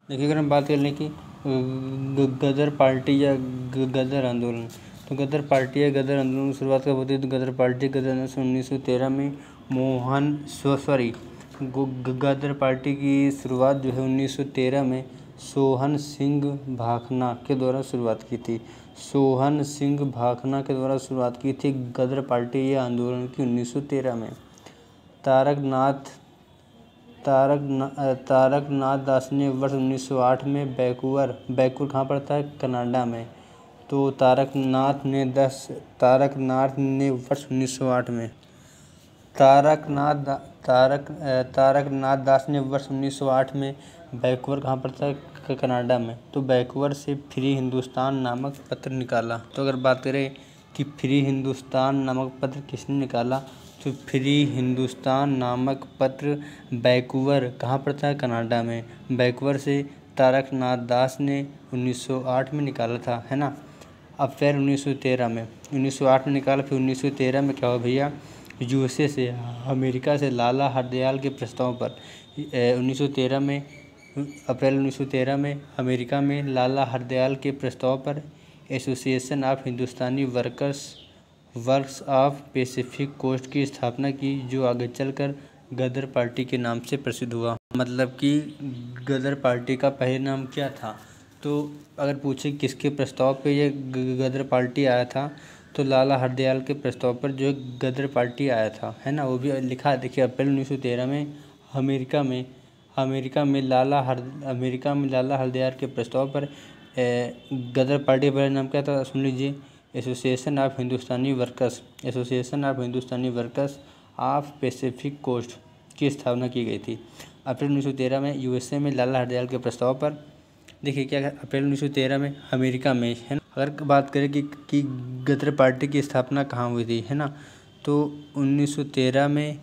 देखिए, अगर हम बात कर लें कि गदर पार्टी या गदर आंदोलन, तो गदर पार्टी या गदर आंदोलन की शुरुआत कब होती है? तो गदर पार्टी गदर आंदोलन 1913 में गदर पार्टी की शुरुआत जो है 1913 में सोहन सिंह भाखना के द्वारा शुरुआत की थी। सोहन सिंह भाखना के द्वारा शुरुआत की थी गदर पार्टी या आंदोलन की 1913 में। तारकनाथ दास ने वर्ष 1908 में बैकूवर कहाँ पड़ता है? कनाडा में। तो तारकनाथ ने वर्ष 1908 में तारकनाथ दास ने वर्ष 1908 में बैकूवर कहाँ पड़ता है? कनाडा में। तो बैकूवर से फ्री हिंदुस्तान नामक पत्र निकाला। तो अगर बात करें कि फ्री हिंदुस्तान नामक पत्र किसने निकाला, तो फ्री हिंदुस्तान नामक पत्र बैकूवर कहाँ पड़ता है? कनाडा में। बैकूवर से तारकनाथ दास ने 1908 में निकाला था, है ना। अब फिर 1913 में 1908 में निकाला, फिर 1913 में क्या हुआ भैया? यूएसए से, अमेरिका से लाला हरदयाल के प्रस्ताव पर 1913 में अप्रैल 1913 में अमेरिका में लाला हरदयाल के प्रस्ताव पर association of Hindustani workers of Pacific coast की स्थापना की, जो आगे चलकर गदर पार्टी के नाम से प्रसिद्ध हुआ। मतलब कि गदर पार्टी का पहले नाम क्या था? तो अगर पूछे किसके प्रस्ताव पे ये गदर पार्टी आया था, तो लाला हरदयाल के प्रस्ताव पर जो गदर पार्टी आया था, है ना। वो भी लिखा है, देखिए, अप्रैल 1913 में अमेरिका में लाला हरदयाल के प्रस्ताव पर गदर पार्टी का पहला नाम क्या था? सुन लीजिए, association of Hindustani workers of Pacific coast की स्थापना की गई थी। अप्रैल 1913 में यूएसए में लाला हरदयाल के प्रस्ताव पर, देखिए क्या, अप्रैल 1913 में अमेरिका में, है ना। अगर बात करें कि गदर पार्टी की स्थापना कहाँ हुई थी, है ना, तो 1913 में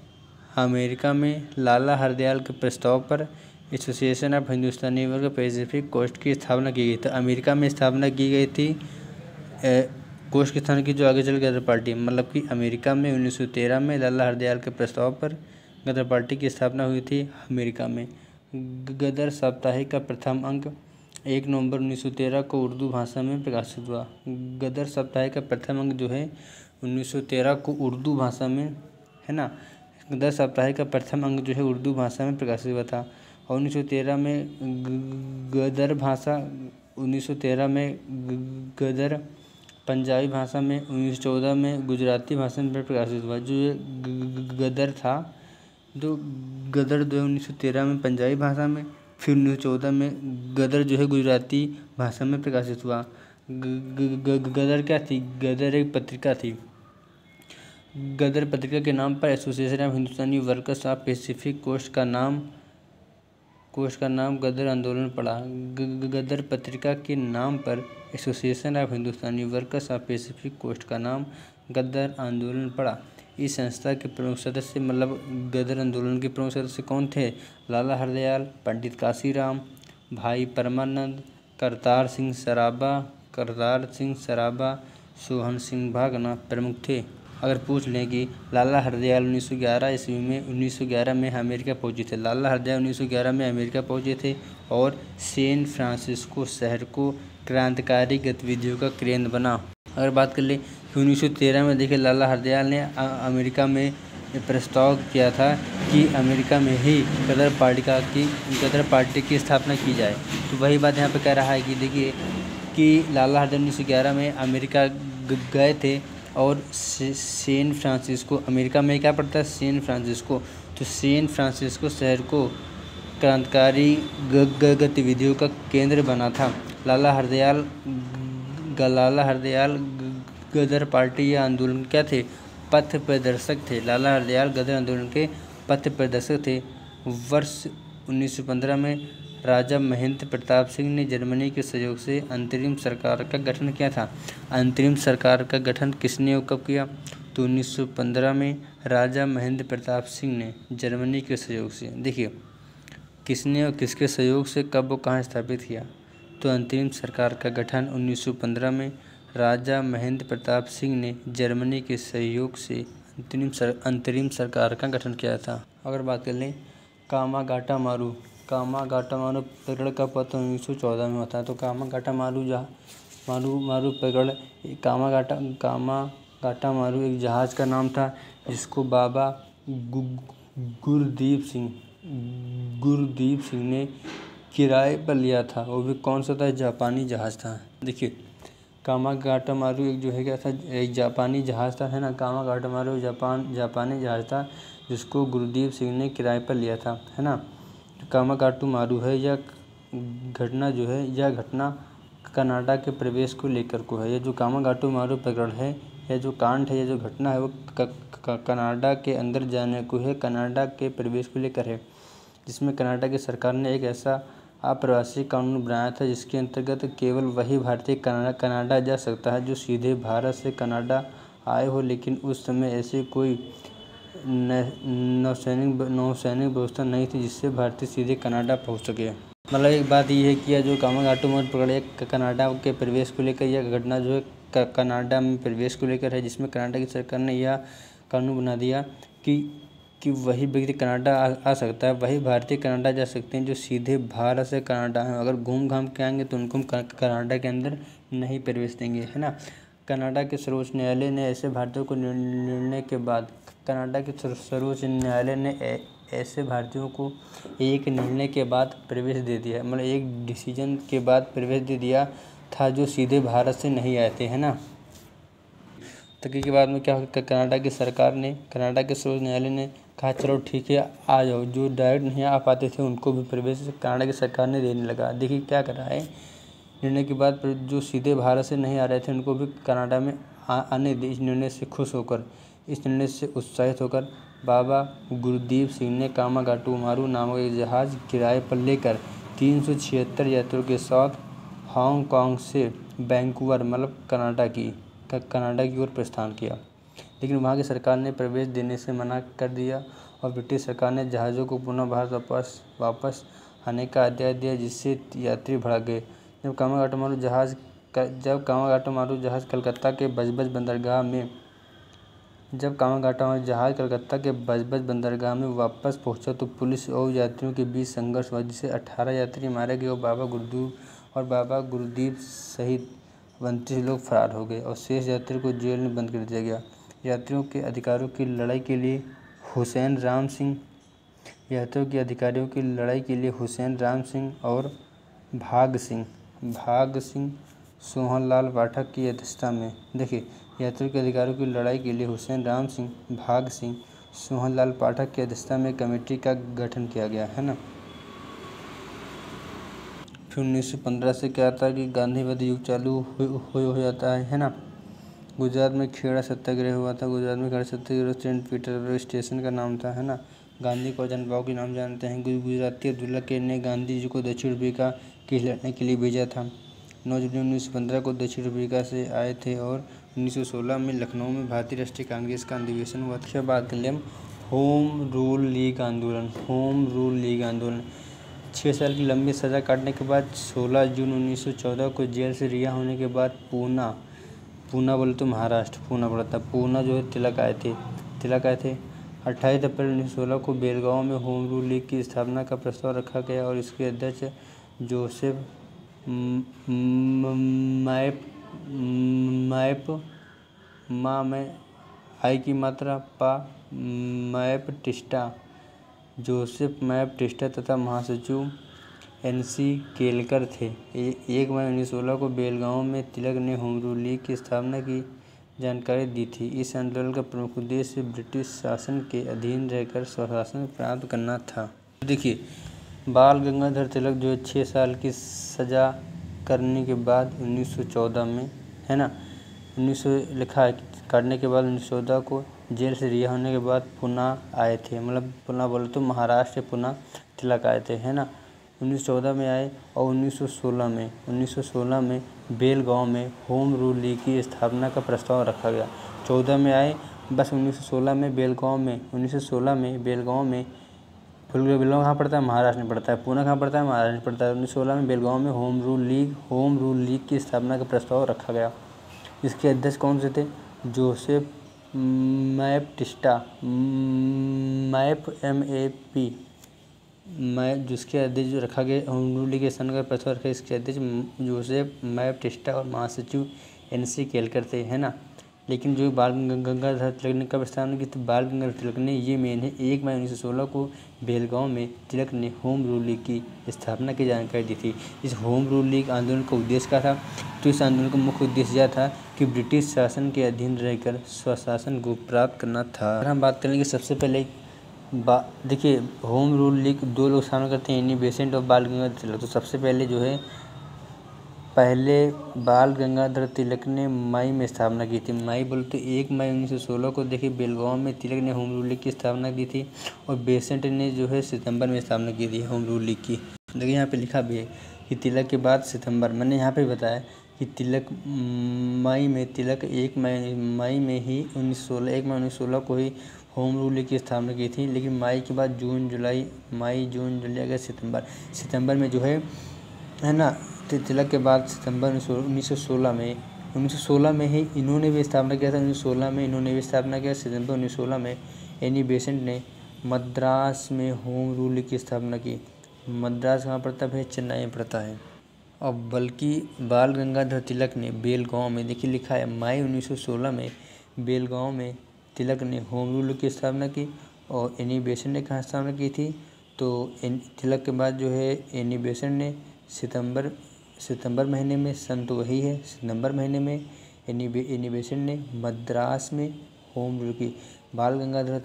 अमेरिका में लाला हरदयाल के प्रस्ताव पर association of Hindustani workers Pacific coast की स्थापना की गई। तो अमेरिका में स्थापना की गई थी कोस्ट की स्थापना की, जो आगे चल गदर पार्टी, मतलब कि अमेरिका में 1913 में लाला हरदयाल के प्रस्ताव पर गदर पार्टी की स्थापना हुई थी अमेरिका में। गदर साप्ताहिक का प्रथम अंक 1 नवंबर 1913 को उर्दू भाषा में प्रकाशित हुआ। गदर साप्ताहिक का प्रथम अंक जो है 1913 को उर्दू भाषा में, है ना, गदर साप्ताहिक का प्रथम अंक जो है उर्दू भाषा में प्रकाशित हुआ था। और 1913 में गदर पंजाबी भाषा में, 1914 में गुजराती भाषा में प्रकाशित हुआ। जो ये गदर था, जो 1913 में पंजाबी भाषा में, फिर 1914 में गदर जो है गुजराती भाषा में प्रकाशित हुआ। गदर क्या थी? गदर एक पत्रिका थी। गदर पत्रिका के नाम पर association of Hindustani workers of Pacific coast का नाम गदर आंदोलन पड़ा। गदर पत्रिका के नाम पर association of Hindustani workers of Pacific coast का नाम गदर आंदोलन पड़ा। इस संस्था के प्रमुख सदस्य, मतलब गदर आंदोलन के प्रमुख सदस्य कौन थे? लाला हरदयाल, पंडित काशीराम, भाई परमानंद, करतार सिंह सराबा, सोहन सिंह भागना प्रमुख थे। अगर पूछ लें कि लाला हरदयाल 1911 में अमेरिका पहुंचे थे। लाला हरदयाल 1911 में अमेरिका पहुंचे थे और सैन फ्रांसिस्को शहर को क्रांतिकारी गतिविधियों का केंद्र बना। अगर बात कर ले कि 1913 में, देखिए, लाला हरदयाल ने अमेरिका में प्रस्ताव किया था कि अमेरिका में ही गदर पार्टी की स्थापना की जाए। तो वही बात यहाँ पे कह रहा है कि देखिए कि लाला हरदयाल 1911 में अमेरिका गए थे और सैन फ्रांसिस्को, अमेरिका में क्या पड़ता है? San Francisco. तो सैन फ्रांसिस्को शहर को क्रांतिकारी गतिविधियों का केंद्र बना था। लाला हरदयाल गदर पार्टी या आंदोलन क्या थे? पथ प्रदर्शक थे। लाला हरदयाल गदर आंदोलन के पथ प्रदर्शक थे। वर्ष 1915 में राजा महेंद्र प्रताप सिंह ने जर्मनी के सहयोग से अंतरिम सरकार का गठन किया था। अंतरिम सरकार का गठन किसने और कब किया? तो 1915 में राजा महेंद्र प्रताप सिंह ने जर्मनी के सहयोग से, देखिए, किसने और किसके सहयोग से, कब और कहाँ स्थापित किया? तो अंतरिम सरकार का गठन 1915 में राजा महेंद्र प्रताप सिंह ने जर्मनी के सहयोग से अंतरिम सरकार का गठन किया था। अगर बात कर लें कामागाटामारू प्रकरण का पतन 1914 में होता है। तो कामागाटामारू प्रकरण कामागाटामारू एक जहाज़ का नाम था जिसको बाबा गुरदीप सिंह ने किराए पर लिया था। वो भी कौन सा था? जापानी जहाज़ था। देखिए कामागाटामारू एक जो है क्या था, एक जापानी जहाज़ था, है ना। कामागाटामारू जापानी जहाज़ था जिसको गुरदीप सिंह ने किराए पर लिया था, है ना। कामागाटामारू है यह घटना जो है, यह घटना कनाडा के प्रवेश को लेकर को है। यह जो कामागाटामारू प्रकरण है, यह जो कांड है, यह जो घटना है वो कनाडा के अंदर जाने को है, कनाडा के प्रवेश को लेकर है, जिसमें कनाडा की सरकार ने एक ऐसा आप्रवासी कानून बनाया था जिसके अंतर्गत केवल वही भारतीय कनाडा जा सकता है जो सीधे भारत से कनाडा आए हो। लेकिन उस समय ऐसी कोई नौसैनिक व्यवस्था नहीं थी जिससे भारतीय सीधे कनाडा पहुंच सके। मतलब एक बात यह है कि यह जो कामागाटामारू प्रकरण है कनाडा के प्रवेश को लेकर, यह घटना जो है कनाडा में प्रवेश को लेकर है, जिसमें कनाडा की सरकार ने यह कानून बना दिया कि वही व्यक्ति कनाडा आ सकता है, वही भारतीय कनाडा जा सकते हैं जो सीधे भारत से कनाडा हैं। अगर घूम घाम के आएंगे तो उनको कनाडा के अंदर नहीं प्रवेश देंगे, है ना। कनाडा के सर्वोच्च न्यायालय ने ऐसे भारतीयों को निर्णय के बाद कनाडा के सर्वोच्च न्यायालय ने ऐसे भारतीयों को एक निर्णय के बाद प्रवेश दे दिया, मतलब एक डिसीजन के बाद प्रवेश दे दिया था जो सीधे भारत से नहीं आए थे, है ना। तक के बाद में क्या कनाडा की सरकार ने, कनाडा के सर्वोच्च न्यायालय ने कहा चलो ठीक है आ जाओ, जो डायरेक्ट नहीं आ पाते थे उनको भी प्रवेश कनाडा की सरकार ने देने लगा। देखिए क्या कर रहा है, निर्णय के बाद जो सीधे भारत से नहीं आ रहे थे उनको भी कनाडा में आने दे। इस निर्णय से खुश होकर, इस निर्णय से उत्साहित होकर बाबा गुरदीप सिंह ने कामागाटामारू नामक एक जहाज़ किराए पर लेकर 376 यात्रियों के साथ हांगकांग से वैंकूवर मतलब कनाडा की ओर प्रस्थान किया। लेकिन वहाँ की सरकार ने प्रवेश देने से मना कर दिया और ब्रिटिश सरकार ने जहाज़ों को पुनः भारत वापस आने का आदेश दिया, जिससे यात्री भड़क गए। जब कामागाटामारू जहाज़ कलकत्ता के बजबज बंदरगाह में वापस पहुंचा तो पुलिस और यात्रियों के बीच संघर्ष हुआ, जिससे 18 यात्री मारे गए और बाबा गुरदीप सहित 29 लोग फरार हो गए और शेष यात्रियों को जेल में बंद कर दिया गया। यात्रियों के अधिकारों की लड़ाई के लिए हुसैन राम सिंह और भाग सिंह सोहनलाल पाठक की अध्यक्षता में, देखिए यात्रियों के अधिकारों की लड़ाई के लिए हुसैन राम सिंह, भाग सिंह, सोहनलाल पाठक की अध्यक्षता में कमेटी का गठन किया गया, है ना। फिर 1915 से क्या था कि गांधीवादी युग चालू हो जाता है ना। गुजरात में खेड़ा सत्याग्रह हुआ था। सेंट पीटर्सबर्ग स्टेशन का नाम था, है ना। गांधी को जनबाग के नाम जानते हैं। गुजराती अब्दुल्ला के ने गांधी जी को दक्षिण अफ्रीका के लड़ने के लिए भेजा था। 9 जुलाई 1915 को दक्षिण अफ्रीका से आए थे और 1916 में लखनऊ में भारतीय राष्ट्रीय कांग्रेस का अधिवेशन हुआ था। बात कर लें होम रूल लीग आंदोलन 6 साल की लंबी सज़ा काटने के बाद 16 जून 1914 को जेल से रिहा होने के बाद पूना बोले तो महाराष्ट्र पूना पड़ता, पूना जो है तिलक आए थे। 28 अप्रैल 1916 को बेलगांव में होम रूल लीग की स्थापना का प्रस्ताव रखा गया और इसके अध्यक्ष जोसेफ मैप टिस्टा तथा महासचिव NC केलकर थे। 1 मई 1916 को बेलगांव में तिलक ने होम रूल लीग की स्थापना की जानकारी दी थी। इस आंदोलन का प्रमुख उद्देश्य ब्रिटिश शासन के अधीन रहकर स्वशासन प्राप्त करना था। देखिए बाल गंगाधर तिलक जो 6 साल की सज़ा करने के बाद 1914 में, है ना, 1900 लिखा है काटने के बाद 1914 को जेल से रिहा होने के बाद पुणे आए थे। मतलब पुणे बोले तो महाराष्ट्र पुणे तिलक आए थे, है ना। 1914 में आए और 1916 में बेलगांव में होम रूल लीग की स्थापना का प्रस्ताव रखा गया। 14 में आए बस 1916 में बेलगांव में बेलगांव कहाँ पड़ता है? महाराष्ट्र में पड़ता है। पुणे कहाँ पड़ता है? महाराष्ट्र में पड़ता है। 1916 में बेलगांव में होम रूल लीग की स्थापना का प्रस्ताव रखा गया। इसके अध्यक्ष कौन से थे? जोसेफ मैप टिस्टा, मैं जिसके अध्यक्ष जो रखा गया होम रूल लीग के स्थान का प्रस्ताव रखा, इसके अध्यक्ष जोसेफ मैप और महासचिव NC केलकर थे, है ना। लेकिन जो बाल गंगाधर तिलक ने कब स्थापना की, तो बाल गंगाधर तिलक ने ये मेन है 1 मई 1916 को बेलगांव में तिलक ने होम रूल लीग की स्थापना की जानकारी दी थी। इस होम रूल लीग आंदोलन का उद्देश्य क्या था, तो इस आंदोलन का मुख्य उद्देश्य यह था कि ब्रिटिश शासन के अधीन रहकर स्वशासन को प्राप्त करना था। अगर हम बात करेंगे सबसे पहले देखिए होम रूल लीग 2 लोग शामिल करते हैं, एनी बेसेंट और बाल गंगाधर तिलक। तो सबसे पहले जो है पहले बाल गंगाधर तिलक ने मई में स्थापना की थी। मई बोले तो 1 मई 1916 को देखिए बेलगांव में तिलक ने होम रूल लीग की स्थापना की थी, और बेसेंट ने जो है सितंबर में स्थापना की थी होम रूल लीग की। देखिए यहाँ पे लिखा भी है कि तिलक के बाद सितंबर, मैंने यहाँ पे बताया कि तिलक मई में तिलक 1 मई में ही 1 मई 1916 को ही होम रूल लीग की स्थापना की थी। लेकिन मई के बाद जून जुलाई अगस्त सितंबर में जो है ना, तिलक के बाद सितंबर 1916 में ही इन्होंने भी स्थापना किया था। 1916 में इन्होंने भी स्थापना किया। सितंबर 1916 में एनी बेसेंट ने मद्रास में होम रूल लीग की स्थापना की। मद्रास कहाँ पड़ता है, चेन्नई में पड़ता है। और बल्कि बाल गंगाधर तिलक ने बेलगांव में, देखिए लिखा है मई 1916 में बेलगांव में तिलक ने होम रूल लीग की स्थापना की। और एनी बेसेंट ने कहाँ स्थापना की थी, तो तिलक के बाद जो है एनी बेसेंट ने सितंबर महीने में, सन तो वही है, सितंबर महीने में एनी बेसेंट ने मद्रास में होम रूल की। बाल गंगाधर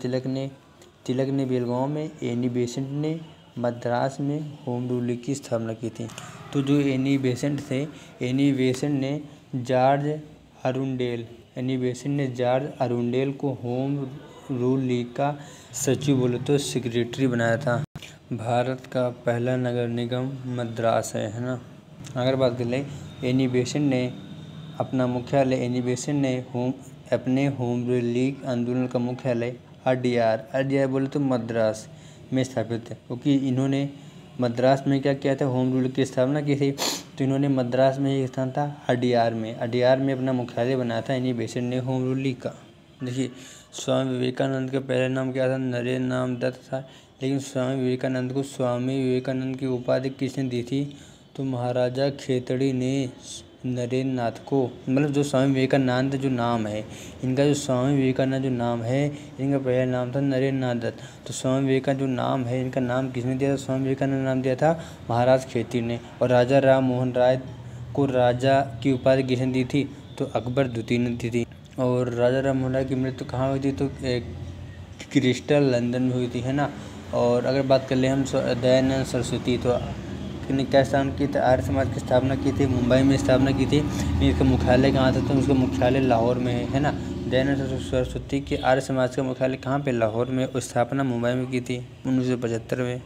तिलक ने बेलगांव में, एनी बेसेंट ने मद्रास में होम रूल लीग की स्थापना की थी। तो जो एनी बेसेंट थे, एनी बेसेंट ने जॉर्ज अरुंडेल को होम रूल लीग का सचिव बोले तो सेक्रेटरी बनाया था। भारत का पहला नगर निगम मद्रास है ना। अगर बात कर लें एनी बेसेंट ने अपने होम रूल लीग आंदोलन का मुख्यालय अड्यार बोले तो मद्रास में स्थापित है, क्योंकि इन्होंने मद्रास में क्या किया था, होम रूल की स्थापना की थी। तो इन्होंने मद्रास में ही स्थान था अड्यार में अपना मुख्यालय बनाया था एनी बेसेंट ने होम रूल लीग का। देखिए स्वामी विवेकानंद का पहला नाम क्या था, नरेंद्र नाम दत्त था। लेकिन स्वामी विवेकानंद को स्वामी विवेकानंद की उपाधि किसने दी थी, तो महाराजा खेतड़ी ने नरेंद्र नाथ को, मतलब जो स्वामी विवेकानंद जो नाम है इनका, जो स्वामी विवेकानंद जो नाम है इनका पहला नाम था नरेंद्र नाथ दत्त। तो स्वामी विवेकानंद जो नाम है इनका नाम किसने दिया था, स्वामी विवेकानंद नाम दिया था महाराज खेतड़ी ने। और राजा राम मोहन राय को राजा की उपाधि किसने दी थी, तो अकबर द्वितीय ने दी थी। और राजा राम मोहन राय की मृत्यु कहाँ हुई थी, तो क्रिस्टल लंदन में हुई थी, है ना। और अगर बात कर ले हम दयानंद सरस्वती, तो क्या स्थापना की थी, आर्य समाज की स्थापना की थी, मुंबई में स्थापना की थी। इसका मुख्यालय कहाँ था, तो उसका मुख्यालय लाहौर में है ना। दयानंद सरस्वती के आर्य समाज का मुख्यालय कहाँ पे, लाहौर में। और स्थापना मुंबई में की थी 1975 में।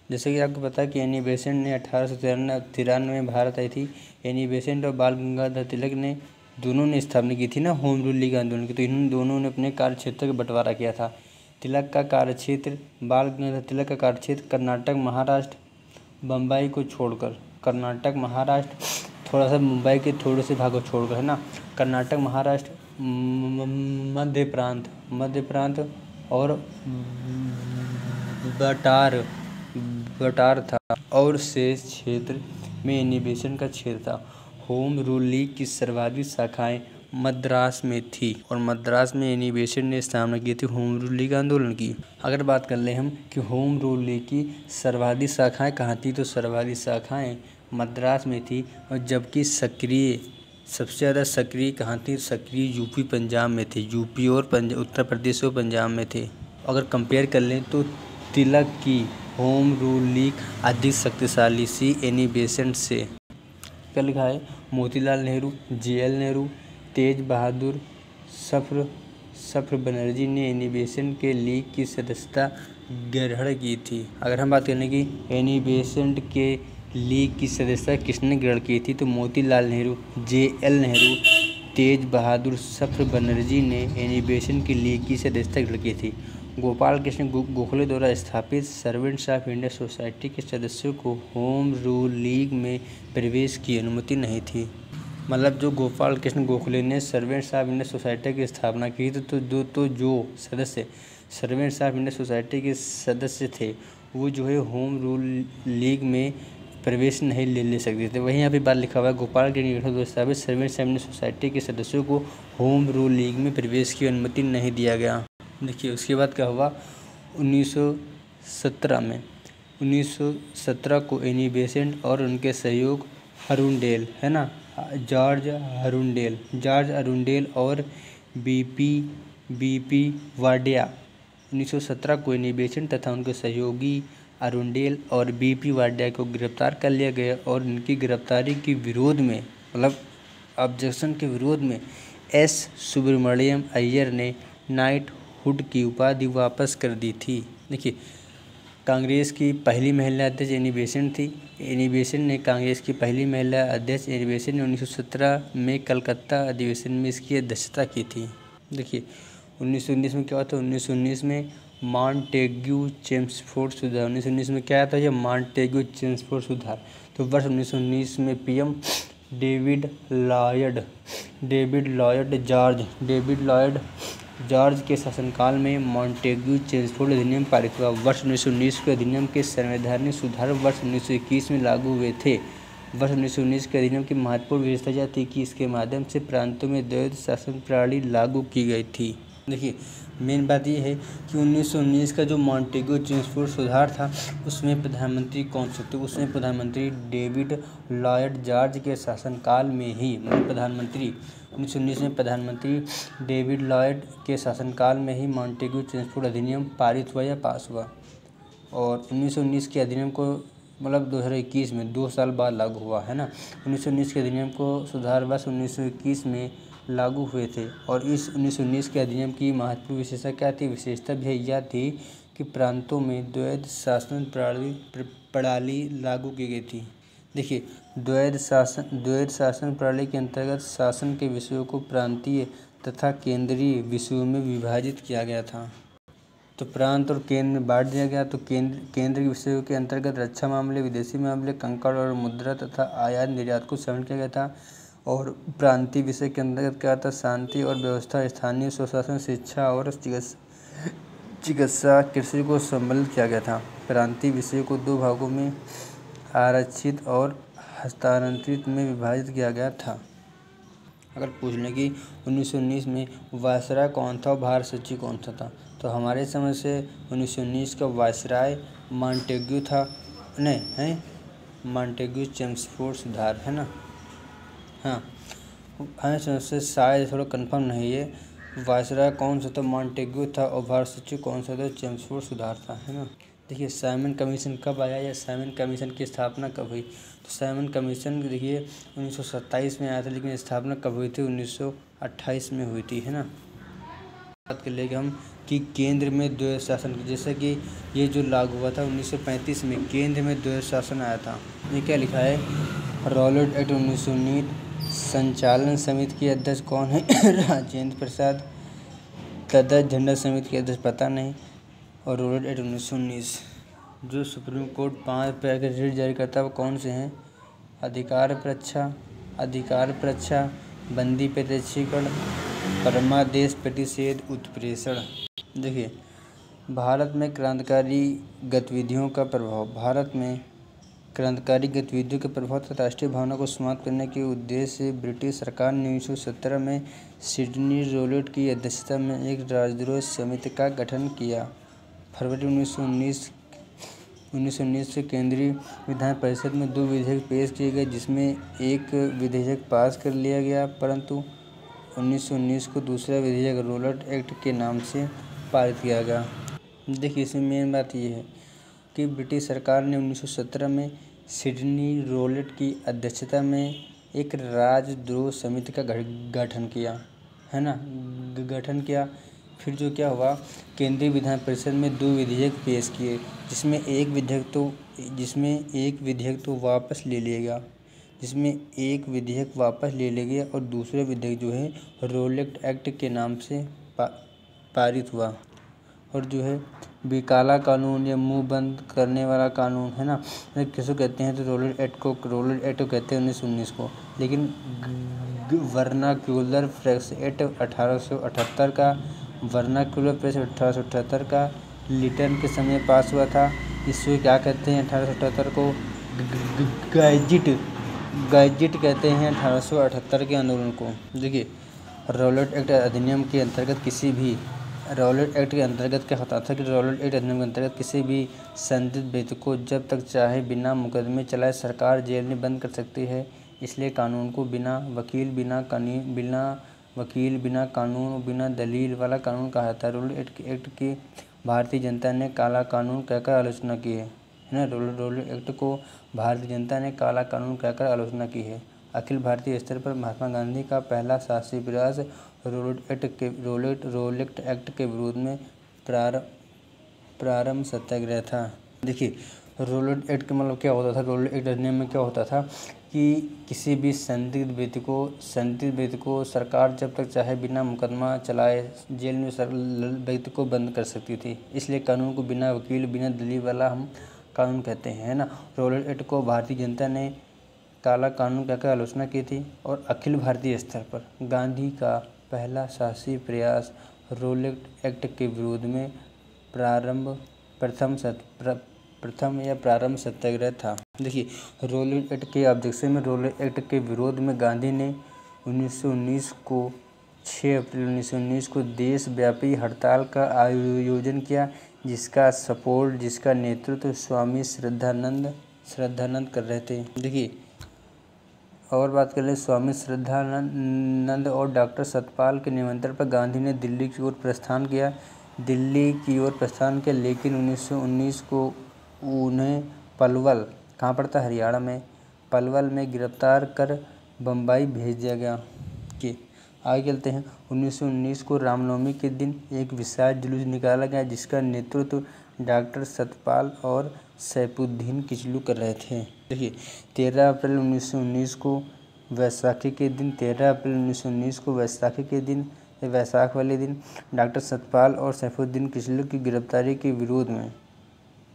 जैसे कि आपको पता है कि एनी बेसेंट ने 1893 में भारत आई थी। एनी बेसेंट और बाल गंगाधर तिलक ने दोनों ने स्थापना की थी ना होम रूल लीग आंदोलन की। तो इन दोनों ने अपने कार्य क्षेत्र का बंटवारा किया था। तिलक का कार्यक्षेत्र, बाल गंगाधर तिलक का कार्यक्षेत्र कर्नाटक, महाराष्ट्र, बम्बई को छोड़कर, कर्नाटक, महाराष्ट्र, थोड़ा सा मुंबई के थोड़े से भागों छोड़कर, है ना। कर्नाटक, महाराष्ट्र, मध्य प्रांत और बटार था। और शेष क्षेत्र में एनी बेसेंट का क्षेत्र था। होम रूल लीग की सर्वाधिक शाखाएं मद्रास में थी, और मद्रास में एनी बेसेंट ने स्थापना की थी होम रूल लीग आंदोलन की। अगर बात कर ले हम कि होम रूल लीग की सर्वाधिक शाखाएं कहाँ थी, तो सर्वाधिक शाखाएं मद्रास में थी। और जबकि सबसे ज़्यादा सक्रिय कहाँ थी, सक्रिय यूपी पंजाब में थे। यूपी और उत्तर प्रदेश और पंजाब में थे। अगर कंपेयर कर लें तो तिलक की होम रूल लीग अधिक शक्तिशाली सी एनी बेसेंट से। क्या लिखा है, मोतीलाल नेहरू, JL नेहरू, तेज बहादुर सफ्र बनर्जी ने एनी बेसेंट के लीग की सदस्यता ग्रहण की थी। अगर हम बात करें कि एनी बेसेंट के लीग की सदस्यता किसने ग्रहण की थी, तो मोतीलाल नेहरू, JL नेहरू, तेज बहादुर सफ्र बनर्जी ने एनी बेसेंट की लीग की सदस्यता ग्रहण की थी। गोपाल कृष्ण गोखले द्वारा स्थापित सर्वेंट्स ऑफ इंडिया सोसाइटी के सदस्यों को होम रूल लीग में प्रवेश की अनुमति नहीं थी। मतलब जो गोपाल कृष्ण गोखले ने सर्वेंट्स ऑफ इंडिया सोसाइटी की स्थापना की थी, तो जो सदस्य सर्वेंट्स ऑफ इंडिया सोसाइटी के सदस्य थे वो जो है होम रूल लीग में प्रवेश नहीं ले सकते थे। वहीं यहाँ पे बात लिखा हुआ है, गोपाल के निकट 2022 सर्वेंट सेमिनल सोसाइटी के सदस्यों को होम रूल लीग में प्रवेश की अनुमति नहीं दिया गया। देखिए उसके बाद क्या हुआ, 1917 को एनी बेसेंट और उनके सहयोग अरुंडेल, है ना, जॉर्ज अरुंडेल और बीपी वाडिया। 1917 को एनी बेसेंट तथा उनके सहयोगी अरुंडेल और बीपी वाडिया को गिरफ्तार कर लिया गया और उनकी गिरफ्तारी के विरोध में, मतलब ऑब्जेक्शन के विरोध में, एस सुब्रमण्यम अय्यर ने नाइटहुड की उपाधि वापस कर दी थी। देखिए कांग्रेस की पहली महिला अध्यक्ष एनी बेसेंट थी। एनी बेसेंट ने कांग्रेस की पहली महिला अध्यक्ष एनी बेसेंट ने 1917 में कलकत्ता अधिवेशन में इसकी अध्यक्षता की थी। देखिए 1919 में क्या हुआ था, 1919 में मॉन्टेग्यू चेम्सफोर्ड सुधार। 1919 में क्या था, ये मॉन्टेग्यू चेम्सफोर्ड सुधार। तो वर्ष 1919 में पीएम डेविड लॉयड जॉर्ज के शासनकाल में मॉन्टेग्यू चेम्सफोर्ड अधिनियम पारित हुआ। वर्ष 1919 के अधिनियम के संवैधानिक सुधार वर्ष 1921 में लागू हुए थे। वर्ष 1919 के अधिनियम की महत्वपूर्ण विशेषता यह थी कि इसके माध्यम से प्रांतों में द्वैध शासन प्रणाली लागू की गई थी। देखिए मेन बात यह है कि 1919 का जो मॉन्टेग्यू चेम्सफोर्ड सुधार था उसमें प्रधानमंत्री कौन से थे, उसमें प्रधानमंत्री डेविड लॉयड जॉर्ज के शासनकाल में ही, मतलब प्रधानमंत्री 1919 में प्रधानमंत्री डेविड लॉयड के शासनकाल में ही मॉन्टेग्यू चेम्सफोर्ड अधिनियम पारित हुआ या पास हुआ। और 1919 के अधिनियम को मतलब 2021 में 2 साल बाद लागू हुआ, है ना। 1919 के अधिनियम को सुधार वर्ष 1921 में लागू हुए थे। और इस 1919 के अधिनियम की महत्वपूर्ण विशेषता क्या थी, विशेषता भी यह थी कि प्रांतों में द्वैध शासन प्रणाली लागू की गई थी। देखिए द्वैध शासन प्रणाली के अंतर्गत शासन के विषयों को प्रांतीय तथा केंद्रीय विषयों में विभाजित किया गया था। तो प्रांत और केंद्र में बांट दिया गया। तो केंद्रीय विषयों के अंतर्गत रक्षा मामले, विदेशी मामले, कंकड़ और मुद्रा तथा आयात निर्यात को शामिल किया गया था। और प्रांतीय विषय के अंतर्गत क्या था, शांति और व्यवस्था, स्थानीय स्वशासन, शिक्षा और चिकित्सा, कृषि को सम्मिलित किया गया था। प्रांतीय विषयों को 2 भागों में आरक्षित और हस्तांतरित में विभाजित किया गया था। अगर पूछ लें कि 1919 में वायसराय कौन था और भारत सचिव कौन सा था, तो हमारे समझ से 1919 का वायसराय मॉन्टेग्यू था, नहीं है मॉन्टेग्यू चेम्सफोर्ड सुधार, है ना। हाँ हमें समझ से शायद थोड़ा कंफर्म नहीं है, वायसराय कौन सा था, मॉन्टेग्यू था, और भारत सचिव कौन सा था, चेम्सफोर्ड सुधार था, है ना। देखिए साइमन कमीशन कब आया या साइमन कमीशन की स्थापना कब हुई, तो साइमन कमीशन देखिए 1927 में आया था, लेकिन स्थापना कब हुई थी, 1928 में हुई थी, है ना। बात कर लेंगे हम कि केंद्र में द्वैध शासन, जैसे कि ये जो लागू हुआ था 1935 में, केंद्र में द्वैध शासन आया था। ये क्या लिखा है, रॉलेट एक्ट 1919। संचालन समिति के अध्यक्ष कौन है, राजेंद्र प्रसाद। तदर्थ झंडा समिति के अध्यक्ष पता नहीं। और रॉलेट एक्ट 1919। जो सुप्रीम कोर्ट 5 प्रकार के रिट जारी करता है वो कौन से हैं, अधिकार परीक्षा, बंदी प्रत्यक्षीकरण, परमादेश प्रतिषेध, उत्प्रेषण। देखिए भारत में क्रांतिकारी गतिविधियों का प्रभाव तथा राष्ट्रीय भावना को समाप्त करने के उद्देश्य से ब्रिटिश सरकार ने 1917 में सिडनी रॉलेट की अध्यक्षता में एक राजद्रोह समिति का गठन किया। फरवरी 1919 से केंद्रीय विधान परिषद में 2 विधेयक पेश किए गए, जिसमें एक विधेयक पास कर लिया गया, परंतु 1919 को दूसरा विधेयक रॉलेट एक्ट के नाम से पारित किया गया। देखिए इसमें मेन बात यह है कि ब्रिटिश सरकार ने 1917 में सिडनी रॉलेट की अध्यक्षता में एक राजद्रोह समिति का गठन किया, है ना, फिर जो क्या हुआ, केंद्रीय विधान परिषद में 2 विधेयक पेश किए, जिसमें एक विधेयक तो वापस ले लिया गया, और दूसरा विधेयक जो है रॉलेट एक्ट के नाम से पारित हुआ। और जो है बिकाला कानून या मुंह बंद करने वाला कानून, है ना, किसको कहते हैं, तो रॉलेट एक्ट को कहते हैं 1919 को। लेकिन वर्नाक्यूलर प्रेस एक्ट 1878 का, वर्नाक्यूलर प्रेस 1878 का लिटन के समय पास हुआ था। इसको क्या कहते हैं 1878 को गैजेट कहते हैं 1878 के आंदोलन को। देखिए रॉलेट एक्ट अधिनियम के अंतर्गत किसी भी रॉलेट एक्ट के अंतर्गत क्या होता था कि रॉलेट एक्ट अधिनियम के अंतर्गत किसी भी संदिग्ध व्यक्ति को जब तक चाहे बिना मुकदमे चलाए सरकार जेल में बंद कर सकती है। इसलिए कानून को बिना वकील बिना कानून बिना दलील वाला कानून कहा जाता है। रॉलेट एक्ट की भारतीय जनता ने काला कानून कहकर आलोचना की है ना। रॉलेट एक्ट को भारतीय जनता ने काला कानून कहकर आलोचना की है। अखिल भारतीय स्तर पर महात्मा गांधी का पहला शासी प्रयास रॉलेट एक्ट के विरोध में प्रारंभ सत्याग्रह था। देखिए रॉलेट एक्ट का मतलब क्या होता था। रॉलेट एक्ट अधिनियम में क्या होता था कि किसी भी संदिग्ध व्यक्ति को सरकार जब तक चाहे बिना मुकदमा चलाए जेल में व्यक्ति को बंद कर सकती थी। इसलिए कानून को बिना वकील बिना दलील वाला हम कानून कहते हैं, है ना। रॉलेट एक्ट को भारतीय जनता ने काला कानून कहकर आलोचना की थी। और अखिल भारतीय स्तर पर गांधी का पहला शासी प्रयास रॉलेट एक्ट के विरोध में प्रारंभ सत्याग्रह था। देखिए रॉलेट एक्ट के ऑब्जेक्शन में रॉलेट एक्ट के विरोध में गांधी ने 6 अप्रैल 1919 को देशव्यापी हड़ताल का आयोजन किया, जिसका नेतृत्व स्वामी श्रद्धानंद कर रहे थे। देखिए और बात कर ले स्वामी श्रद्धानंद और डॉक्टर सतपाल के निमंत्रण पर गांधी ने दिल्ली की ओर प्रस्थान किया, लेकिन 1919 को उन्हें पलवल, कहाँ पड़ता है हरियाणा में, पलवल में गिरफ्तार कर बम्बई भेज दिया गया। कि आगे चलते हैं। 1919 को रामनवमी के दिन एक विशाल जुलूस निकाला गया, जिसका नेतृत्व डॉक्टर सतपाल और सैफुद्दीन किचलू कर रहे थे। देखिए 13 अप्रैल 1919 को वैसाखी के दिन वैसाख वाले दिन डॉक्टर सतपाल और सैफुद्दीन किचलू की गिरफ्तारी के विरोध में,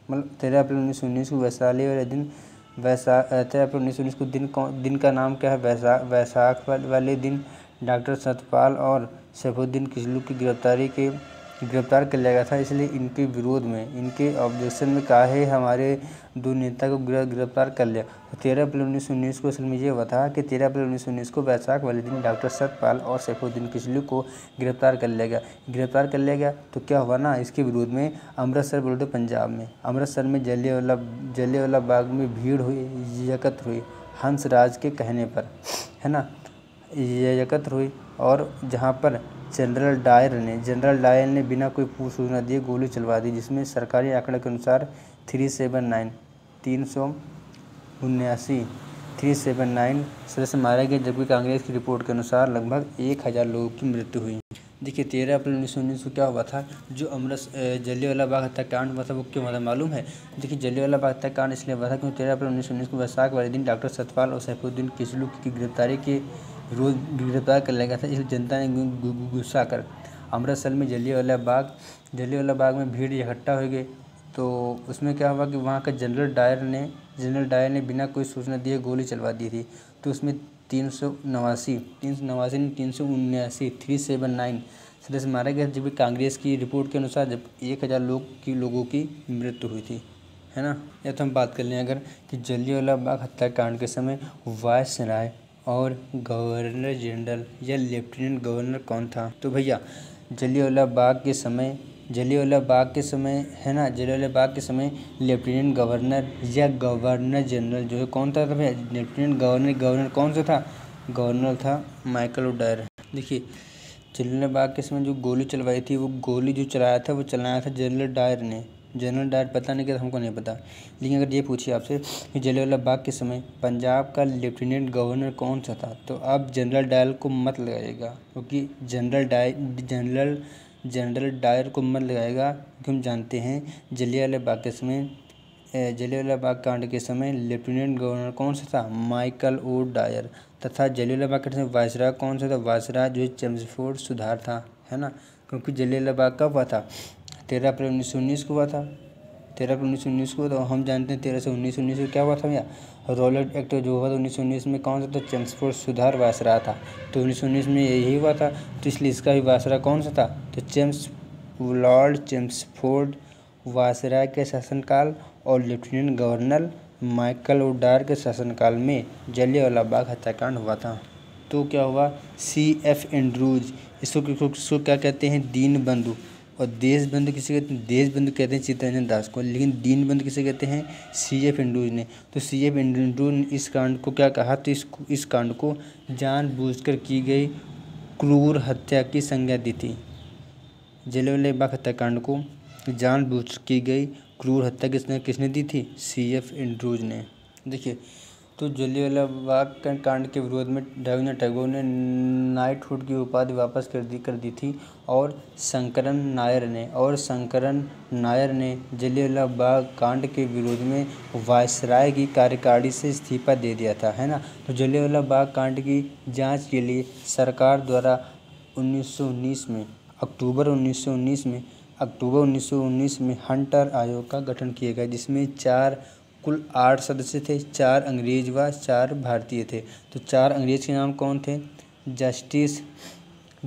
मतलब 13 अप्रैल 1919 को वैशाली वाले दिन 13 अप्रैल 1919 को दिन का नाम क्या है, वैसाख वाले दिन डॉक्टर सतपाल और सैफुद्दीन किचलू की गिरफ्तार कर लिया गया था। इसलिए इनके विरोध में, इनके ऑब्जेक्शन में काहे हमारे दो नेता को गिरफ्तार कर लिया। तो 13 अप्रैल 1919 को असल में ये हुआ था कि 13 अप्रैल 1919 को वैसाख वाले दिन डॉक्टर सतपाल और सैफुद्दीन किचलू को गिरफ्तार कर लिया गया। तो क्या हुआ ना, इसके विरोध में अमृतसर बोल दो पंजाब में, अमृतसर में जलियांवाला बाग में भीड़ हुई, एकत्र हुई हंसराज के कहने पर, है ना, ये एकत्र हुई। और जहाँ पर जनरल डायर ने बिना कोई पूर्व सूचना दिए गोली चलवा दी, जिसमें सरकारी आंकड़े के अनुसार 379 सदस्य मारे गए, जबकि कांग्रेस की रिपोर्ट के अनुसार लगभग 1000 लोगों की मृत्यु हुई। देखिए 13 अप्रैल 1919 को क्या हुआ था, जो जलियांवाला बाग हत्याकांड हुआ था वो क्यों हुआ था मालूम है। देखिए जलियांवाला बाग हत्याकांड इसलिए हुआ था क्योंकि 13 अप्रैल 1919 को वैसाख वाले दिन डॉक्टर सतपाल और सैफुद्दीन किचलू की गिरफ्तार कर लिया गया था। इसलिए जनता ने गुस्सा कर अमृतसर में जलियांवाला बाग में भीड़ इकट्ठा हो गई। तो उसमें क्या हुआ कि वहाँ का जनरल डायर ने बिना कोई सूचना दिए गोली चलवा दी थी। तो उसमें 379 सदस्य मारे गए, जबकि कांग्रेस की रिपोर्ट के अनुसार जब 1000 लोगों की मृत्यु हुई थी, है ना। या तो हम बात कर लें अगर कि जलियांवाला बाग हत्याकांड के समय वायसराय और गवर्नर जनरल या लेफ्टिनेंट गवर्नर कौन था। तो भैया जलियांवाला बाग के समय है ना, जलियांवाला बाग के समय लेफ्टिनेंट गवर्नर या गवर्नर जनरल जो है कौन था भैया, लेफ्टिनेंट गवर्नर कौन सा था, गवर्नर था माइकल ओडायर। देखिए जलियांवाला बाग के समय जो गोली चलवाई थी, वो गोली जो चलाया था जनरल डायर ने। जनरल डायर पता नहीं क्या, हमको नहीं पता। लेकिन अगर ये पूछिए आपसे कि जलियांवाला बाग के समय पंजाब का लेफ्टिनेंट गवर्नर कौन सा था, तो आप जनरल डायर को मत लगाइएगा, क्योंकि जनरल डायर को मत लगाएगा, क्योंकि हम जानते हैं जलियांवाला बाग कांड के समय लेफ्टिनेंट गवर्नर कौन सा था, माइकल ओ डायर। तथा जलियांवाला बाग के समय वायसराय कौन सा था, वायसराय जो है चेम्सफोर्ड सुधार था, है ना। क्योंकि जलियांवाला बाग कब हुआ था, 13 अप्रैल 1919 को हुआ था। 13 अप्रैल 1919 को, तो हम जानते हैं 13 से 1919 को क्या हुआ था भैया, रॉलेट एक्ट जो हुआ था 1919 में कौन सा था, चेम्सफोर्ड सुधार वायसराय था। तो 1919 में यही हुआ था, तो इसलिए इसका भी वायसराय कौन सा था, तो लॉर्ड चेम्सफोर्ड वायसराय के शासनकाल और लेफ्टिनेंट गवर्नर माइकल ओडायर के शासनकाल में जलियांवाला बाग हत्याकांड हुआ था। तो क्या हुआ, CF एंड्रूज, इसको क्या कहते हैं, दीनबंधु। और देशबंधु किसे कहते हैं, देशबंधु कहते हैं चित्तरंजन दास को, लेकिन दीनबंधु किसे कहते हैं, CF एंड्रूज ने। तो CF एंड्रूज ने इस कांड को क्या कहा, तो इस कांड को जानबूझकर की गई क्रूर हत्या की संज्ञा दी थी। जलियांवाला बाग हत्याकांड को जानबूझकर की गई क्रूर हत्या किसने दी थी, CF एंड्रूज ने। देखिए, तो जलियांवाला बाग कांड के विरोध में रविन्द्रनाथ टैगोर ने नाइटहुड की उपाधि वापस कर दी थी, और शंकरन नायर ने जलियांवाला बाग कांड के विरोध में वायसराय की कार्यकारिणी से इस्तीफा दे दिया था, है ना। तो जलियांवाला बाग कांड की जांच के लिए सरकार द्वारा अक्टूबर 1919 में हंटर आयोग का गठन किया गया, जिसमें कुल 8 सदस्य थे, 4 अंग्रेज व 4 भारतीय थे। तो 4 अंग्रेज के नाम कौन थे, justice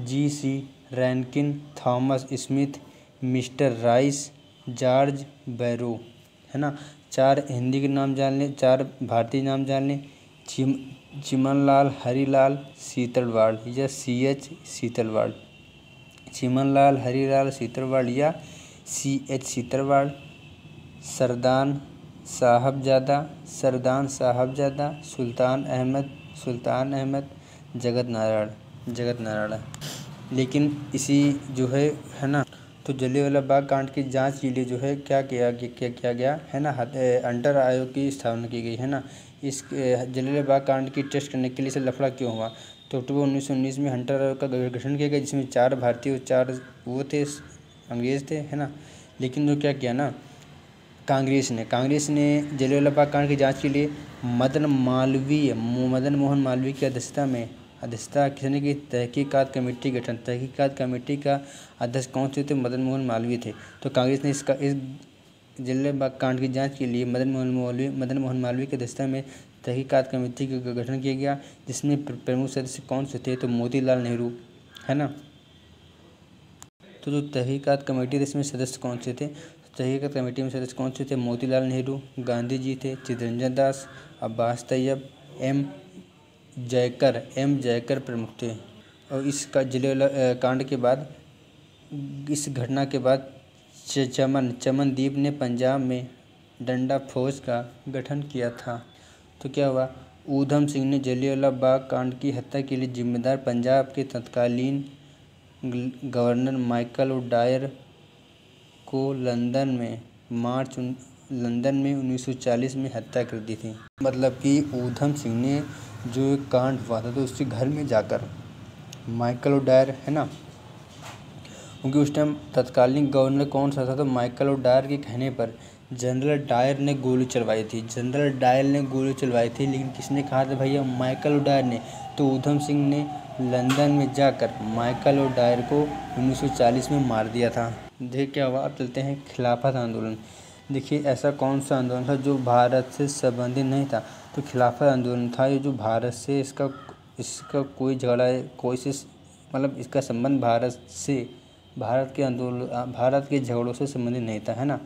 GC Rankin, Thomas Smith, mister Rice, George Barrow, है ना। 4 हिंदी के नाम जान लें, 4 भारतीय नाम जान लें, चिमनलाल हरिलाल सीतलवाड़ या CH सीतलवाड़, चिमनलाल हरिलाल सीतलवाड़ या CH सीतलवाड़, सरदान साहबजादा, सुल्तान अहमद, जगत नारायण। लेकिन इसी जो है ना, तो जलियांवाला बाग कांड की जांच के लिए जो है क्या किया गया है ना, हंटर आयोग की स्थापना की गई, है ना। इस जलियांवाला बाग कांड की टेस्ट करने के लिए से लफड़ा क्यों हुआ, तो अक्टूबर 1919 में हंटर आयोग का गठन किया गया, जिसमें 4 भारतीय और 4 वो थे, अंग्रेज थे, है ना। लेकिन जो क्या किया ना, कांग्रेस ने जलियांवाला बाग कांड की जांच के लिए मदन मोहन मालवीय की अध्यक्षता किसने की, तहकीकात कमेटी का अध्यक्ष कौन थे, तो मदन मोहन मालवीय थे। तो कांग्रेस ने इस जलियांवाला बाग कांड की जांच के लिए मदन मोहन मालवीय की अध्यक्षता में तहकीकात कमेटी का गठन किया गया, जिसमें प्रमुख सदस्य कौन से थे, तो मोतीलाल नेहरू, है ना। तो जो तहकीकात कमेटी थी, इसमें सदस्य कौन से थे, तहकीकात कमेटी में सदस्य कौन से थे, मोतीलाल नेहरू, गांधी जी थे, चित्तरंजन दास, अब्बास तैयब, M जयकर प्रमुख थे। और इसका जलियांवाला कांड के बाद, इस घटना के बाद चमनदीप ने पंजाब में डंडा फौज का गठन किया था। तो क्या हुआ, ऊधम सिंह ने जलियांवाला बाग कांड की हत्या के लिए जिम्मेदार पंजाब के तत्कालीन गवर्नर माइकल ओडायर को लंदन में 1940 में हत्या कर दी थी। मतलब कि ऊधम सिंह ने जो एक कांड हुआ था, तो उसके घर में जाकर माइकल ओडायर, है ना, क्योंकि उस टाइम तत्कालीन गवर्नर कौन सा था, तो माइकल ओडायर के कहने पर जनरल डायर ने गोली चलवाई थी, लेकिन किसने कहा था भैया, माइकल ओडायर ने। तो ऊधम सिंह ने लंदन में जाकर माइकल ओडायर को 1940 में मार दिया था। देखिए क्या हुआ, अब चलते हैं खिलाफत आंदोलन। देखिए, ऐसा कौन सा आंदोलन था जो भारत से संबंधित नहीं था, तो खिलाफत आंदोलन था ये, जो भारत से इसका कोई झगड़ा है, मतलब इसका संबंध भारत के झगड़ों से संबंधित नहीं था, है ना।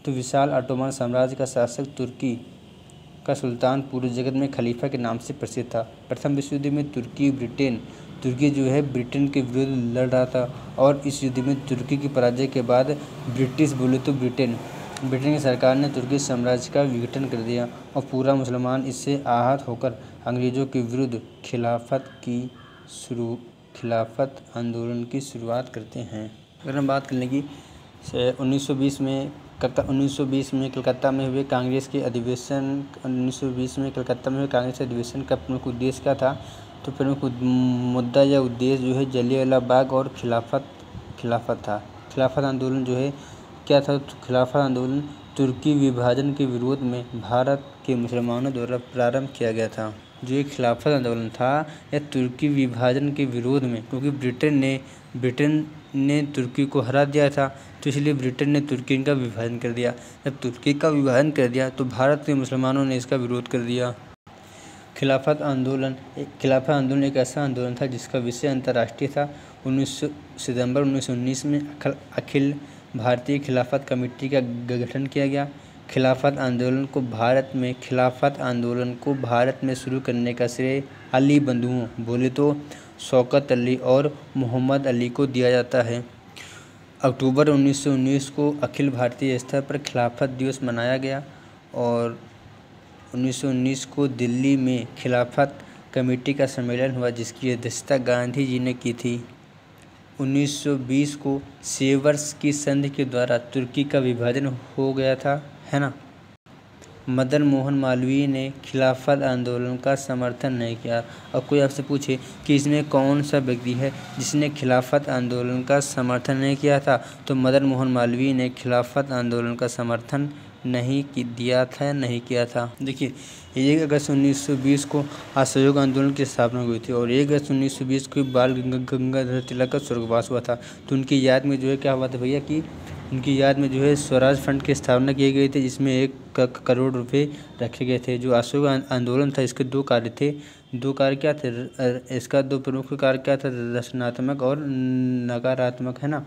तो विशाल ऑटोमन साम्राज्य का शासक तुर्की का सुल्तान पूरे जगत में खलीफा के नाम से प्रसिद्ध था। प्रथम विश्व युद्ध में तुर्की जो है ब्रिटेन के विरुद्ध लड़ रहा था, और इस युद्ध में तुर्की की पराजय के बाद ब्रिटेन की सरकार ने तुर्की साम्राज्य का विघटन कर दिया, और पूरा मुसलमान इससे आहत होकर अंग्रेज़ों के विरुद्ध खिलाफत आंदोलन की शुरुआत करते हैं। अगर हम बात कर लें कि 1920 में कलकत्ता में हुए कांग्रेस के अधिवेशन का प्रमुख उद्देश्य क्या था, तो प्रमुख मुद्दा या उद्देश्य जो है जलियांवाला बाग और खिलाफत था। खिलाफत आंदोलन जो है क्या था, तो खिलाफत आंदोलन तुर्की विभाजन के विरोध में भारत के मुसलमानों द्वारा प्रारंभ किया गया था। जो ये खिलाफत आंदोलन था यह तुर्की विभाजन के विरोध में, क्योंकि ब्रिटेन ने तुर्की को हरा दिया था, तो इसलिए ब्रिटेन ने तुर्की का विभाजन कर दिया। जब तुर्की का विभाजन कर दिया तो भारत के मुसलमानों ने इसका विरोध कर दिया। खिलाफत आंदोलन एक ऐसा आंदोलन था जिसका विषय अंतर्राष्ट्रीय था। सितंबर 1919 में अखिल भारतीय खिलाफत कमेटी का गठन किया गया। खिलाफत आंदोलन को भारत में शुरू करने का श्रेय अली बंधुओं बोले तो शौकत अली और मोहम्मद अली को दिया जाता है। अक्टूबर 1919 को अखिल भारतीय स्तर पर खिलाफत दिवस मनाया गया और 1919 को दिल्ली में खिलाफत कमेटी का सम्मेलन हुआ जिसकी अध्यक्षता गांधी जी ने की थी। 1920 को सेवर्स की संधि के द्वारा तुर्की का विभाजन हो गया था, है ना। मदन मोहन मालवीय ने खिलाफत आंदोलन का समर्थन नहीं किया। अब कोई आपसे पूछे कि इसमें कौन सा व्यक्ति है जिसने खिलाफत आंदोलन का समर्थन नहीं किया था, तो मदन मोहन मालवीय ने खिलाफत आंदोलन का समर्थन नहीं किया था। देखिए 1 अगस्त 1920 को असहयोग आंदोलन की स्थापना हुई थी और 1 अगस्त 1920 को बाल गंगाधर तिलक का स्वर्गवास हुआ था। तो उनकी याद में जो है क्या हुआ था भैया कि उनकी याद में जो है स्वराज फंड की स्थापना की गई थी जिसमें 1 करोड़ रुपए रखे गए थे। जो असहयोग आंदोलन था इसके 2 कार्य थे। 2 कार्य क्या थे? इसका 2 प्रमुख कार्य क्या था? रचनात्मक और नकारात्मक, है ना।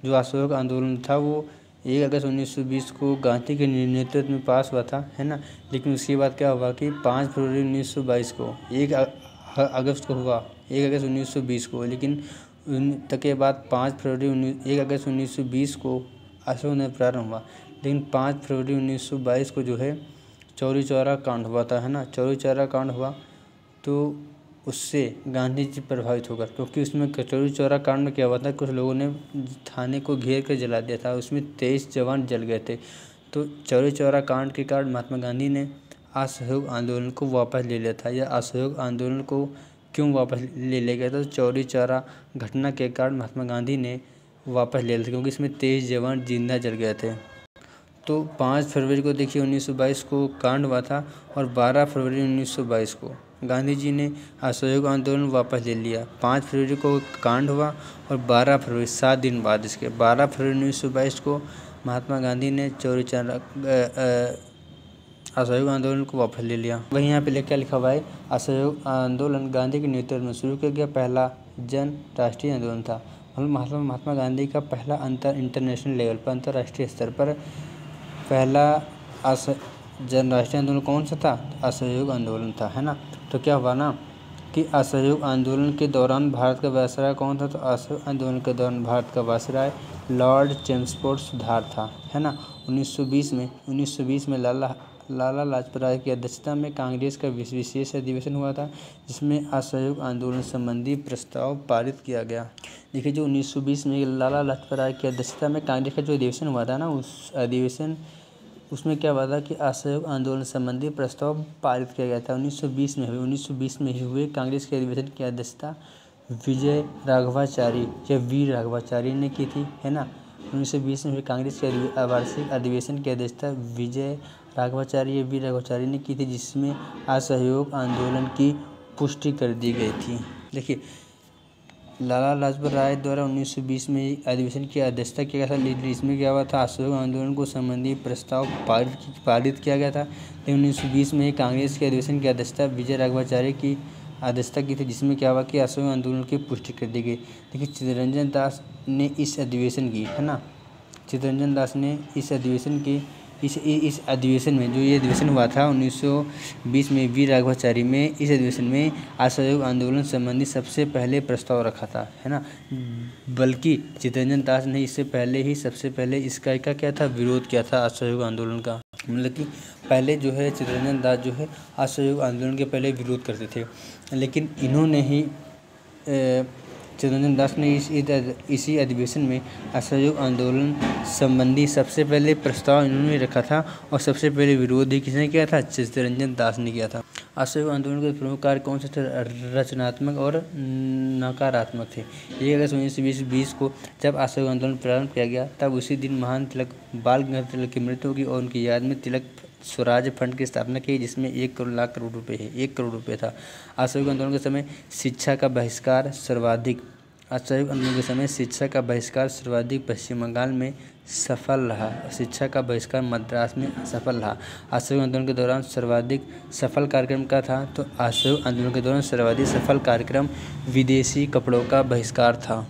जो असहयोग आंदोलन था वो 1 अगस्त 1920 को गांधी के नेतृत्व में पास हुआ था, है ना। लेकिन उसके बाद क्या हुआ कि 5 फरवरी 1922 को 1 अगस्त को हुआ 1 अगस्त 1920 को, लेकिन तक के बाद 1 अगस्त 1920 को असहयोग में प्रारंभ हुआ, लेकिन 5 फरवरी 1922 को जो है चौरी चौरा कांड हुआ था, है ना। चौरी चौरा कांड हुआ तो उससे गांधी जी प्रभावित होकर, क्योंकि उसमें चौरी चौरा कांड में क्या हुआ था, कुछ लोगों ने थाने को घेर कर जला दिया था, उसमें 23 जवान जल गए थे। तो चौरी चौरा कांड के कारण महात्मा गांधी ने असहयोग आंदोलन को वापस ले लिया था। या असहयोग आंदोलन को क्यों वापस ले लिया गया था? तो चौरी चौरा घटना के कारण महात्मा गांधी ने वापस ले लिया था, क्योंकि इसमें 23 जवान जिंदा जल गए थे। तो 5 फरवरी को देखिए 1922 को कांड हुआ था और 12 फरवरी 1922 को गांधी जी ने असहयोग आंदोलन वापस ले लिया। 5 फरवरी को कांड हुआ और 12 फरवरी 7 दिन बाद इसके 12 फरवरी 1922 को महात्मा गांधी ने चौरी चौरा असहयोग आंदोलन को वापस ले लिया। वहीं यहाँ पे क्या लिखा हुआ है? असहयोग आंदोलन गांधी के नेतृत्व में शुरू किया गया पहला जन राष्ट्रीय आंदोलन था। मतलब महात्मा गांधी का पहला इंटरनेशनल लेवल पर, अंतर्राष्ट्रीय स्तर पर पहला जन राष्ट्रीय आंदोलन कौन सा था? असहयोग आंदोलन था, है ना। तो क्या हुआ ना कि असहयोग आंदोलन के दौरान भारत का वायसराय कौन था? तो असहयोग आंदोलन के दौरान भारत का वायसराय लॉर्ड चैम्स्फोर्ड सुधार था, है ना। 1920 में लाला लाजपत राय की अध्यक्षता में कांग्रेस का विशेष अधिवेशन हुआ था जिसमें असहयोग आंदोलन संबंधी प्रस्ताव पारित किया गया। देखिए जो 1920 में लाला लाजपत राय की अध्यक्षता में कांग्रेस का जो अधिवेशन हुआ था ना, उस अधिवेशन उसमें क्या हुआ था कि असहयोग आंदोलन संबंधी प्रस्ताव पारित किया गया था। 1920 में ही हुए कांग्रेस के अधिवेशन की अध्यक्षता विजय राघवाचारी या वीर राघवाचारी ने की थी, है ना। 1920 में हुए कांग्रेस के वार्षिक अधिवेशन की अध्यक्षता विजय राघवाचारी या वीर राघवाचारी ने की थी, जिसमें असहयोग आंदोलन की पुष्टि कर दी गई थी। देखिए लाला लाजपत राय द्वारा 1920 में अधिवेशन की अध्यक्षता किया गया था। इसमें क्या हुआ था? असहयोग आंदोलन को संबंधी प्रस्ताव पारित किया गया था। लेकिन 1920 में कांग्रेस के अधिवेशन की अध्यक्षता विजय राघवाचारी की अध्यक्षता की थी, जिसमें क्या हुआ कि असहयोग आंदोलन की पुष्टि कर दी गई। देखिए चित्तरंजन दास ने इस अधिवेशन की, है ना। चित्तरंजन दास ने इस अधिवेशन में जो ये अधिवेशन हुआ था 1920 में वीर राघवाचारी में, इस अधिवेशन में असहयोग आंदोलन संबंधी सबसे पहले प्रस्ताव रखा था, है ना। बल्कि चित्तरंजन दास ने सबसे पहले इसका क्या था? विरोध किया था असहयोग आंदोलन का। मतलब कि पहले जो है चित्तरंजन दास जो है असहयोग आंदोलन के पहले विरोध करते थे, लेकिन इन्होंने ही चित्तरंजन दास ने इसी अधिवेशन में असहयोग आंदोलन संबंधी सबसे पहले प्रस्ताव इन्होंने रखा था और सबसे पहले विरोध ही किसने किया था? चित्तरंजन दास ने किया था। असहयोग आंदोलन के प्रमुख कार्य कौन से थे? रचनात्मक और नकारात्मक थे। 1 अगस्त 1920 को जब असहयोग आंदोलन प्रारंभ किया गया तब उसी दिन महान तिलक बाल गंगाधर तिलक की मृत्यु होगी और उनकी याद में तिलक स्वराज फंड की स्थापना की, जिसमें 1 करोड़ रुपये था। असहयोग आंदोलन के समय शिक्षा का बहिष्कार सर्वाधिक पश्चिम बंगाल में सफल रहा। शिक्षा का बहिष्कार मद्रास में सफल रहा। असहयोग आंदोलन के दौरान सर्वाधिक सफल कार्यक्रम क्या था? तो असहयोग आंदोलन के दौरान सर्वाधिक सफल कार्यक्रम विदेशी कपड़ों का बहिष्कार था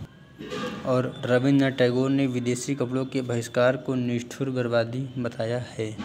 और रविन्द्रनाथ टैगोर ने विदेशी कपड़ों के बहिष्कार को निष्ठुर बर्बादी बताया है।